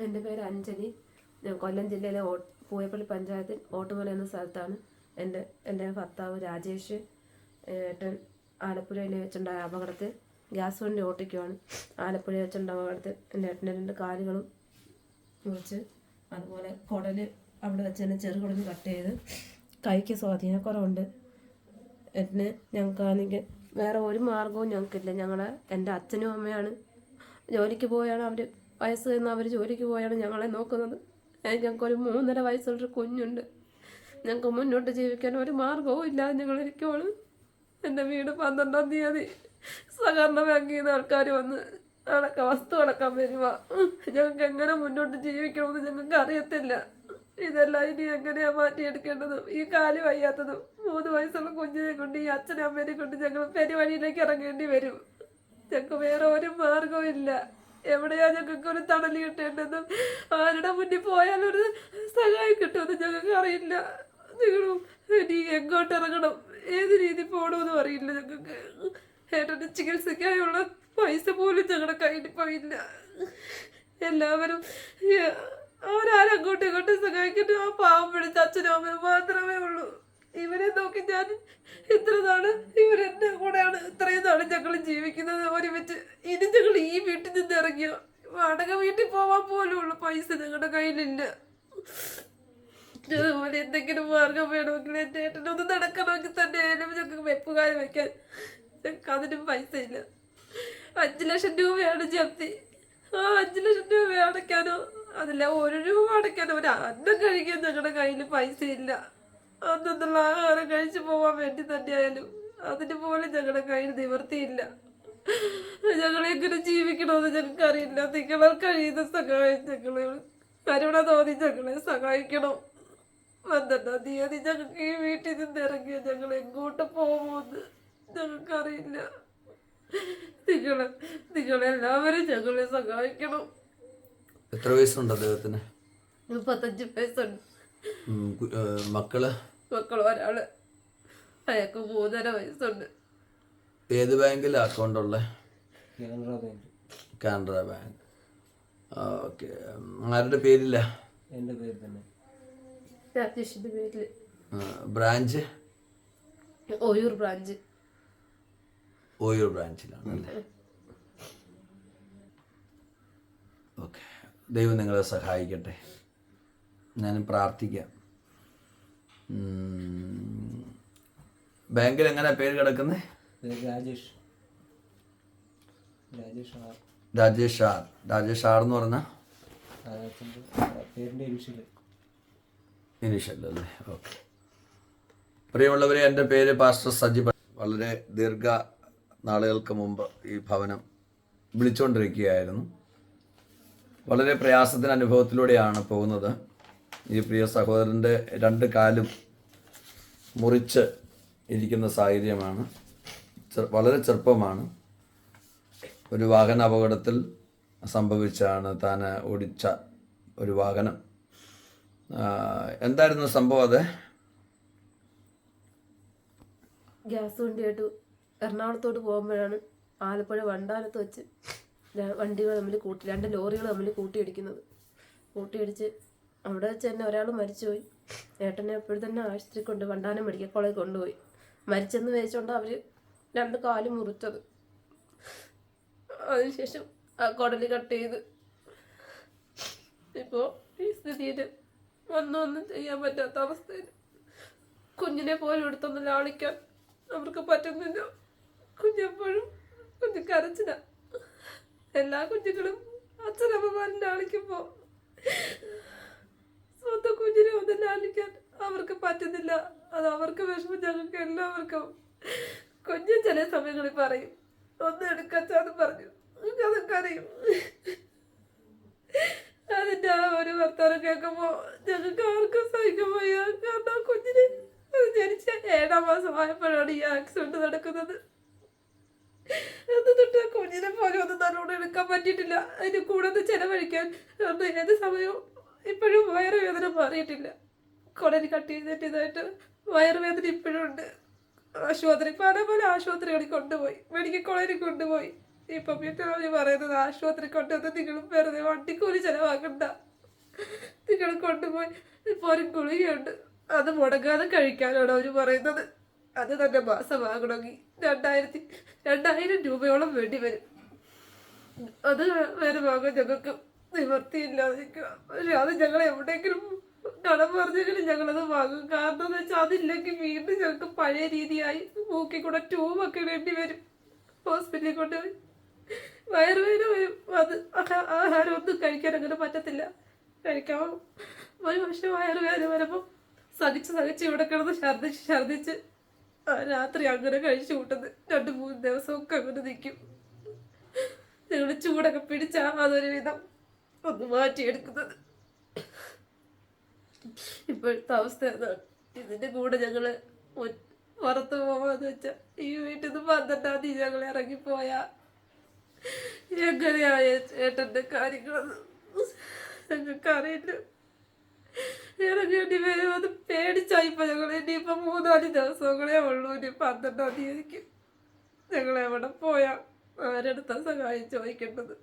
എൻ്റെ പേര് അഞ്ജലി. ഞാൻ കൊല്ലം ജില്ലയിലെ പൂയപ്പള്ളി പഞ്ചായത്തിൽ ഓട്ടുമല എന്ന സ്ഥലത്താണ്. എൻ്റെ ഭർത്താവ് രാജേഷ്. ഏട്ടൻ ആലപ്പുഴയിൽ വെച്ചുണ്ടായ അപകടത്തിൽ ഗ്യാസ് വണ്ടി ഓട്ടിക്കുവാണ്. ആലപ്പുഴ വെച്ചുണ്ടായ അപകടത്തിൽ എൻ്റെ ഏട്ടൻ്റെ 2 കാലുകളും മുറിച്ച്, അതുപോലെ കുടല് അവിടെ വെച്ച് തന്നെ ചെറുകുടല് കട്ട് ചെയ്ത്, കൈക്ക് സ്വാധീനക്കുറവുണ്ട്. ഏട്ടന് ഞങ്ങൾക്കാണെങ്കിൽ വേറെ ഒരു മാർഗവും ഞങ്ങൾക്കില്ല. എൻ്റെ അച്ഛനും അമ്മയാണ് ജോലിക്ക് പോയാണ്, അവർ വയസ്സ് കഴിഞ്ഞ് അവർ ജോലിക്ക് പോയാണ് ഞങ്ങളെ നോക്കുന്നത്. ഞങ്ങൾക്കൊരു 3.5 വയസ്സുള്ളൊരു കുഞ്ഞുണ്ട്. ഞങ്ങൾക്ക് മുന്നോട്ട് ജീവിക്കാൻ ഒരു മാർഗവും ഇല്ലാതെ ഞങ്ങളിരിക്കുവാണ്. എൻ്റെ വീട് 12-ാം തീയതി സഹകരണ ബാങ്കിൽ നിന്ന് ആൾക്കാർ വന്ന് വസ്തു അടക്കാൻ വരുക. ഞങ്ങൾക്ക് എങ്ങനെ മുന്നോട്ട് ജീവിക്കണമെന്ന് ഞങ്ങൾക്ക് അറിയത്തില്ല. ഇതെല്ലാം ഇനി എങ്ങനെയാണ് മാറ്റിയെടുക്കേണ്ടതും. ഈ കാല് വയ്യാത്തതും 3 വയസ്സുള്ള കുഞ്ഞിനെ കൊണ്ട്, ഈ അച്ഛനും അമ്മേനെ കൊണ്ട് ഞങ്ങൾ പെരുവഴിയിലേക്ക് ഇറങ്ങേണ്ടി വരും. ഞങ്ങൾക്ക് വേറെ ഒരു മാർഗവും ഇല്ല. എവിടെയാ ഞങ്ങൾക്ക് ഒരു തണല് കിട്ടേണ്ടതും ആരുടെ മുന്നിൽ പോയാലൊരു സഹായം കിട്ടുമെന്ന് ഞങ്ങൾക്ക് അറിയില്ല. നിങ്ങളും ഇനി എങ്ങോട്ട് ഇറങ്ങണം, ഏത് രീതി പോകണമെന്നും അറിയില്ല ഞങ്ങൾക്ക്. ഏട്ടൻ്റെ ചികിത്സയ്ക്കായുള്ള പൈസ പോലും ഞങ്ങളുടെ കയ്യിൽ പോയില്ല. എല്ലാവരും അവരാരും അങ്ങോട്ടും ഇങ്ങോട്ടും സഹായിക്കേണ്ട ആ പാവം പിടിച്ച അച്ഛനും അമ്മയും മാത്രമേ ഉള്ളൂ. ഇവരെ നോക്കി ഞാൻ ഇത്ര നാള് ഇവരെന്റെ കൂടെയാണ് ഇത്രയും നാള് ഞങ്ങൾ ജീവിക്കുന്നത് ഒരുമിച്ച്. ഇനി ഞങ്ങൾ ഈ വീട്ടിൽ നിന്ന് ഇറങ്ങിയോ വാടക വീട്ടിൽ പോവാൻ പോലും ഉള്ള പൈസ ഞങ്ങളുടെ കയ്യിലില്ല. അതുപോലെ എന്തെങ്കിലും മാർഗം വേണമെങ്കിൽ എൻ്റെ ഏട്ടനൊന്ന് നടക്കണമെങ്കിൽ തന്നെ ആയാലും ഞങ്ങൾക്ക് വെപ്പുകാരി വയ്ക്കാൻ ഞങ്ങൾക്ക് അതിനും പൈസ ഇല്ല. 5 ലക്ഷം രൂപയാണ് ജപ്തി. ആ 5 ലക്ഷം രൂപ അടയ്ക്കാനോ അതില്ല 1 രൂപ അടയ്ക്കാനോ ഒരു അന്നം കഴിക്കാൻ ഞങ്ങളുടെ കയ്യിൽ പൈസ ഇല്ല. അന്നുള്ള ആഹാരം കഴിച്ചു പോവാൻ വേണ്ടി തന്നെയായാലും അതിന് പോലും ഞങ്ങളുടെ കയ്യിൽ നിവർത്തിയില്ല. ഞങ്ങളെങ്ങനെ ജീവിക്കണമെന്ന് ഞങ്ങൾക്കറിയില്ല. നിങ്ങളാൽ കഴിയുന്ന സഹായം ഞങ്ങളെ കരുണ തോന്നി ഞങ്ങളെ സഹായിക്കണം. 12-ാം തീയതി ഞങ്ങൾക്ക് ഈ വീട്ടിൽ നിന്ന് ഇറങ്ങിയ ഞങ്ങൾ എങ്ങോട്ട് പോകുമെന്ന് ഞങ്ങൾക്കറിയില്ല. നിങ്ങളെല്ലാവരും ഞങ്ങളെ സഹായിക്കണം. എത്ര വയസ്സുണ്ട് അദ്ദേഹത്തിന്? 35 വയസ്സുണ്ട്. മക്കള് ഒരാള്, അയാൾക്ക് 3.5 വയസ്സുണ്ട്. ഏത് ബാങ്കിലെ അക്കൗണ്ട് ഉള്ളത്? കാനറ ബാങ്ക്. ഓക്കെ. ആരുടെ പേരില്ല? എൻ്റെ പേര് തന്നെ. രാജേഷിന്റെ പേരില്. ബ്രാഞ്ച്? ഓയൂർ ബ്രാഞ്ച്. ഓയൂർ ബ്രാഞ്ചിലാണ്. ഓക്കെ. ദൈവം നിങ്ങളെ സഹായിക്കട്ടെ. ഞാൻ പ്രാർത്ഥിക്കാം. ബാങ്കിൽ എങ്ങനെ പേര് കിടക്കുന്നത്? രാജേഷ് ആർ എന്ന് പറഞ്ഞാൽ പേരിൻ്റെ ഇനിഷ്യൽ അല്ലേ? ഓക്കെ. പ്രിയമുള്ളവരെ, എൻ്റെ പേര് പാസ്റ്റർ സജി. വളരെ ദീർഘ നാളുകൾക്ക് മുമ്പ് ഈ ഭവനം വിളിച്ചുകൊണ്ടിരിക്കുകയായിരുന്നു. വളരെ പ്രയാസത്തിൻ്റെ അനുഭവത്തിലൂടെയാണ് പോകുന്നത്. ഈ പ്രിയ സഹോദരൻ്റെ 2 കാലും മുറിച്ച് ഇരിക്കുന്ന സാഹചര്യമാണ്. വളരെ ചെറുപ്പമാണ്. ഒരു വാഹന അപകടത്തിൽ സംഭവിച്ചാണ് താൻ ഓടിച്ച ഒരു വാഹനം. എന്തായിരുന്നു സംഭവം? അത് ഗ്യാസ് വണ്ടിയായിട്ട് എറണാകുളത്തോട്ട് പോകുമ്പോഴാണ് ആലപ്പുഴ വണ്ടാനത്ത് വെച്ച് വണ്ടികൾ തമ്മിൽ 2 ലോറികൾ തമ്മിൽ കൂട്ടിയിടിച്ച് അവിടെ വെച്ച് തന്നെ ഒരാൾ മരിച്ചുപോയി. ഏട്ടനെ എപ്പോഴും തന്നെ ആശുപത്രി വണ്ടാനം മെഡിക്കൽ കോളേജ് കൊണ്ടുപോയി. മരിച്ചെന്ന് വെച്ചുകൊണ്ട് അവർ 2 കാലും മുറിച്ചത്. അതിനുശേഷം ആ കുടല് കട്ട് ചെയ്ത് ഇപ്പോൾ ഈ സ്ഥിതിയിൽ ഒന്നും ചെയ്യാൻ പറ്റാത്ത അവസ്ഥയിൽ കുഞ്ഞിനെ പോലും എടുത്തൊന്ന് ലാളിക്കാൻ അവർക്ക് പറ്റുന്നില്ല. കുഞ്ഞെപ്പോഴും കുഞ്ഞ് കരച്ചില്ല. എല്ലാ കുഞ്ഞുങ്ങളും അച്ഛനമ്മമാരും ലാളിക്കുമ്പോൾ സ്വന്തം കുഞ്ഞിനെ ഒന്ന് ലാളിക്കാൻ അവർക്ക് പറ്റുന്നില്ല. അത് അവർക്ക് വിഷമം, ഞങ്ങൾക്ക് എല്ലാവർക്കും. കുഞ്ഞ് ചില സമയങ്ങളിൽ പറയും ഒന്ന് എടുക്കച്ചാന്ന് പറഞ്ഞു, അതൊക്കെ അറിയും. അതിൻ്റെ ആ ഒരു വർത്താനം കേൾക്കുമ്പോൾ ഞങ്ങൾക്ക് ആർക്കും സഹിക്കാൻ വയ്യ. കാരണം കുഞ്ഞിന് ജനിച്ച 7-ാം മാസം ആയപ്പോഴാണ് ഈ ആക്സിഡന്റ് നടക്കുന്നത്. എന്നിട്ട് കുഞ്ഞിനെ പോലും ഒന്നും നല്ലോണം എടുക്കാൻ പറ്റിയിട്ടില്ല. അതിന് കൂടെ ഒന്ന് ചെലവഴിക്കാൻ ഏത് സമയവും ഇപ്പോഴും വയറുവേദന മാറിയിട്ടില്ല. കുടല് കട്ട് ചെയ്തിട്ടതായിട്ട് വയറുവേദന ഇപ്പോഴും ഉണ്ട്. പല ആശുപത്രികളിൽ കൊണ്ടുപോയി, മെഡിക്കൽ കോളേജിൽ കൊണ്ടുപോയി. ഇപ്പൊ പിന്നെ അവര് പറയുന്നത് ആശുപത്രി കൊണ്ടുവന്ന് നിങ്ങൾ വെറുതെ വണ്ടിക്കൂലി ചെലവാക്കണ്ട, നിങ്ങൾ കൊണ്ടുപോയി ഇപ്പൊ ഒരു ഗുളികയുണ്ട് അത് മുടങ്ങാതെ കഴിക്കാനാണ് അവര് പറയുന്നത്. അത് തന്നെ മാസമാകണമെങ്കിൽ 2000 രൂപയോളം വേണ്ടി വരും. അത് വരെ വാങ്ങാൻ ഞങ്ങൾക്ക് നിവർത്തിയില്ലാതിരിക്കുക. പക്ഷെ അത് ഞങ്ങൾ എവിടെയെങ്കിലും കടം പറഞ്ഞെങ്കിലും ഞങ്ങളത് വാങ്ങും. കാരണം എന്ന് വെച്ചാൽ അതില്ലെങ്കിൽ വീണ്ടും ഞങ്ങൾക്ക് പഴയ രീതിയായി മൂക്കിൽ കൂടെ ട്യൂബൊക്കെ ഇടേണ്ടി വരും. ഹോസ്പിറ്റലിൽ കൊണ്ടുപോയി വയറുവേദന വരും. അത് ആഹാരം ഒന്നും കഴിക്കാൻ അങ്ങനെ പറ്റത്തില്ല. കഴിക്കാമോ ഒരു പക്ഷെ വയറുവേദന വരുമ്പോൾ സഹിച്ച് ഇവിടെ കിടന്ന് ഛർദിച്ച് രാത്രി അങ്ങനെ കഴിച്ചു കൂട്ടുന്നത് 2-3 ദിവസമൊക്കെ അങ്ങനെ നിൽക്കും. ഞങ്ങൾ ചൂടൊക്കെ പിടിച്ചാ അതൊരു വിധം ഒന്ന് മാറ്റിയെടുക്കുന്നത്. ഇപ്പോഴത്തെ അവസ്ഥ അതാണ്. ഇതിന്റെ കൂടെ ഞങ്ങള് പുറത്ത് പോവാന്ന് വെച്ചാ ഈ വീട്ടിൽ നിന്ന് 12-ാം തീയതി ഞങ്ങൾ ഇറങ്ങിപ്പോയാ എങ്ങനെയായ ചേട്ടന്റെ കാര്യങ്ങളൊന്നും ഞങ്ങൾക്കറിയില്ല. ഇറങ്ങേണ്ടി വരും അത് പേടിച്ചായിപ്പോ ഞങ്ങൾ. ഇനിയിപ്പോ 3-4 ദിവസങ്ങളേ ഉള്ളൂ. ഇനി 12-ാം തീയതിക്ക് ഞങ്ങൾ എവിടെ പോയാ ആരെടുത്താ സഹായം ചോദിക്കേണ്ടത്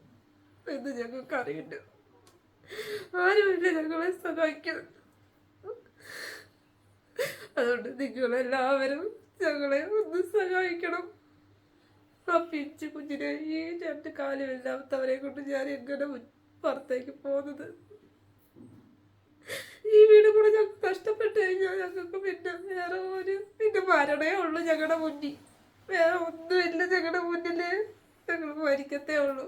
എന്ന് ഞങ്ങൾക്കറിയില്ല. ആരുമില്ല ഞങ്ങളെ സഹായിക്കാൻ. അതുകൊണ്ട് നിങ്ങളെല്ലാവരും ഞങ്ങളെ ഒന്ന് സഹായിക്കണം. ആ പിഞ്ചു കുഞ്ഞിനെ ഈ 2 കാലുമില്ലാത്തവരെ കൊണ്ട് ഞാൻ എങ്ങനെ പുറത്തേക്ക് പോകുന്നത്? ഈ വീട് കൂടെ ഞങ്ങൾക്ക് നഷ്ടപ്പെട്ടു കഴിഞ്ഞാൽ ഞങ്ങൾക്ക് പിന്നെ മരണേ ഉള്ളൂ ഞങ്ങളുടെ മുന്നിൽ. വേറെ ഒന്നുമില്ല ഞങ്ങളുടെ മുന്നില്. ഞങ്ങൾ മരിക്കത്തേ ഉള്ളൂ.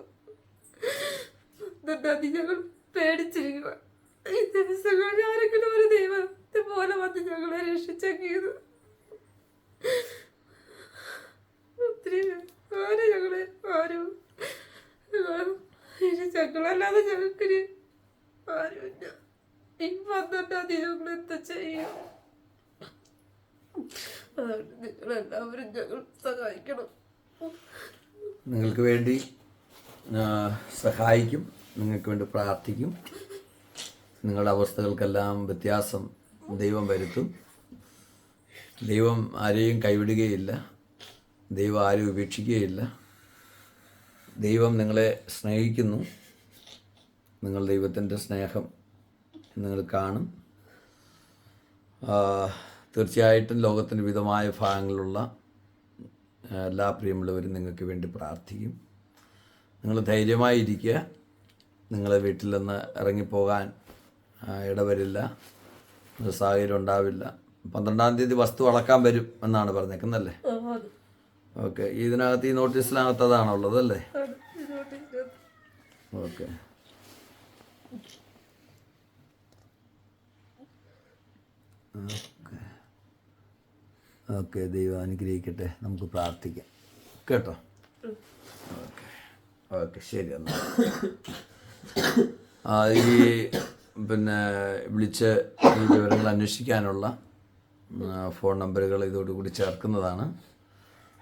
എന്നിട്ട് ഞങ്ങൾ പേടിച്ചിരിക്കുക. ഈ ദിവസങ്ങളിൽ ആരെങ്കിലും ഒരു ദൈവത്തെ പോലെ വന്ന് ഞങ്ങളെ രക്ഷിച്ചെങ്കിയത് ഒത്തിരി ആരും ഞങ്ങളെ ആരും ഇനി ഞങ്ങളല്ലാതെ ഞങ്ങൾക്കിനി ആരുമില്ല. ഈ 12-ാം തീയതി ഞങ്ങൾ എന്താ ചെയ്യും? അതുകൊണ്ട് നിങ്ങളെല്ലാവരും ഞങ്ങൾ സഹായിക്കണം. നിങ്ങൾക്ക് വേണ്ടി സഹായിക്കും, നിങ്ങൾക്ക് വേണ്ടി പ്രാർത്ഥിക്കും. നിങ്ങളുടെ അവസ്ഥകൾക്കെല്ലാം വ്യത്യാസം ദൈവം വരുത്തും. ദൈവം ആരെയും കൈവിടുകയില്ല. ദൈവം ആരെയും ഉപേക്ഷിക്കുകയില്ല. ദൈവം നിങ്ങളെ സ്നേഹിക്കുന്നു. നിങ്ങൾ ദൈവത്തിൻ്റെ സ്നേഹം നിങ്ങൾ കാണും. തീർച്ചയായിട്ടും ലോകത്തിൻ്റെ വിധമായ ഭാഗങ്ങളിലുള്ള എല്ലാ പ്രിയമുള്ളവരും നിങ്ങൾക്ക് വേണ്ടി പ്രാർത്ഥിക്കും. നിങ്ങൾ ധൈര്യമായിരിക്കുക. നിങ്ങളെ വീട്ടിൽ നിന്ന് ഇറങ്ങിപ്പോകാൻ ഇടവരില്ല, ഒരു സാഹചര്യം ഉണ്ടാവില്ല. 12-ാം തീയതി വസ്തു അളക്കാൻ വരും എന്നാണ് പറഞ്ഞേക്കുന്നല്ലേ? ഓക്കെ. ഇതിനകത്ത് ഈ നോട്ടീസിനകത്ത് അതാണുള്ളത് അല്ലേ? ഓക്കെ. ഓക്കെ. ദൈവം അനുഗ്രഹിക്കട്ടെ. നമുക്ക് പ്രാർത്ഥിക്കാം കേട്ടോ. ഓക്കെ ഓക്കെ ശരി. എന്നാൽ ഈ വിളിച്ച് ഈ വിവരങ്ങൾ അന്വേഷിക്കാനുള്ള ഫോൺ നമ്പറുകൾ ഇതോടുകൂടി ചേർക്കുന്നതാണ്.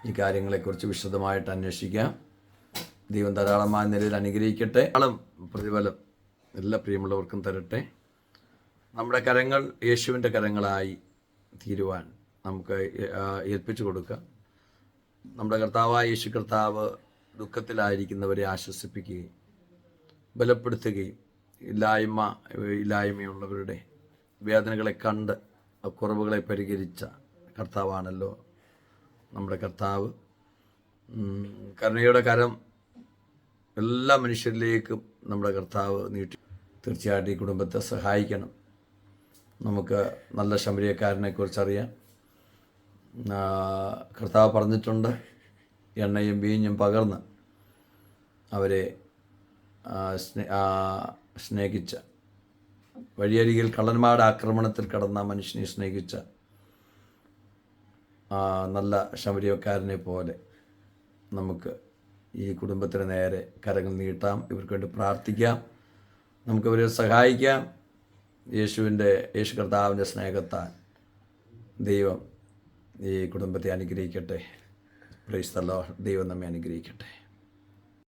ഈ കാര്യങ്ങളെക്കുറിച്ച് വിശദമായിട്ട് അന്വേഷിക്കാം. ദൈവം ധാരാളമായ നിലയിൽ അനുഗ്രഹിക്കട്ടെ. പ്രതിഫലം എല്ലാ പ്രിയമുള്ളവർക്കും തരട്ടെ. നമ്മുടെ കരങ്ങൾ യേശുവിൻ്റെ കരങ്ങളായി തീരുവാൻ നമുക്ക് ഏൽപ്പിച്ചു കൊടുക്കാം. നമ്മുടെ കർത്താവായ യേശു കർത്താവ് ദുഃഖത്തിലായിരിക്കുന്നവരെ ആശ്വസിപ്പിക്കുകയും ബലപ്പെടുത്തുകയും ഇല്ലായ്മയുള്ളവരുടെ വേദനകളെ കണ്ട് കുറവുകളെ പരിഹരിച്ച കർത്താവാണല്ലോ നമ്മുടെ കർത്താവ്. കരുണയുടെ കരം എല്ലാ മനുഷ്യരിലേക്കും നമ്മുടെ കർത്താവ് നീട്ടി. തീർച്ചയായിട്ടും ഈ കുടുംബത്തെ സഹായിക്കണം. നമുക്ക് നല്ല ശമരിയക്കാരനെക്കുറിച്ചറിയാം. കർത്താവ് പറഞ്ഞിട്ടുണ്ട്, എണ്ണയും വീഞ്ഞും പകർന്ന് അവരെ സ്നേഹിച്ച, വഴിയരികിൽ കള്ളന്മാരുടെ ആക്രമണത്തിൽ കടന്ന മനുഷ്യനെ സ്നേഹിച്ച നല്ല ശമരിയക്കാരനെ പോലെ നമുക്ക് ഈ കുടുംബത്തിന് നേരെ കരങ്ങൾ നീട്ടാം. ഇവർക്ക് വേണ്ടി പ്രാർത്ഥിക്കാം. നമുക്കവരെ സഹായിക്കാം. യേശു കർത്താവിൻ്റെ സ്നേഹത്താൽ ദൈവം ഈ കുടുംബത്തെ അനുഗ്രഹിക്കട്ടെ. Praise the Lord. ദൈവം നമ്മെ അനുഗ്രഹിക്കട്ടെ.